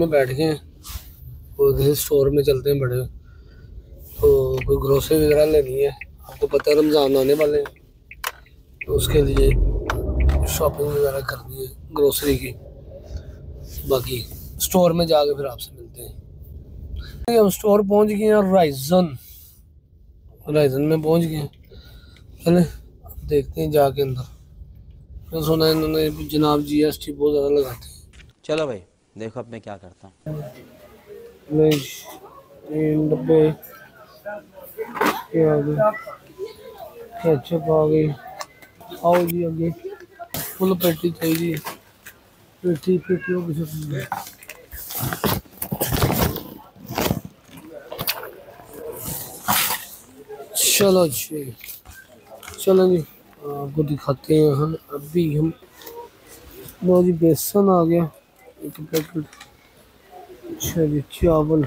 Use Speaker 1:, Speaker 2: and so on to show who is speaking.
Speaker 1: में बैठ गए हैं और किसी स्टोर में चलते हैं बड़े, तो कोई ग्रोसरी वगैरह लेनी है। आपको पता है रमज़ान आने वाले हैं, तो उसके लिए शॉपिंग वगैरह करनी है ग्रोसरी की। बाकी स्टोर में जाके फिर आपसे मिलते हैं। हम स्टोर पहुंच गए हैं, राइजन में पहुंच गए हैं। चले देखते हैं जाके अंदर। मैं सुना इन्होंने जनाब GST बहुत ज़्यादा लगाते हैं।
Speaker 2: चलो भाई देखो अब मैं क्या करता हूँ।
Speaker 1: 3 डब्बे ये आ गए, केचप आ गई। आओ जी आगे फुल पेटी चाहिए, पेटियों की सब्जी। चलो जी, चलो जी आपको दिखाते हैं। हम अभी हम लो जी, बेसन आ गया 1 पैकेट। अच्छा जी, चावल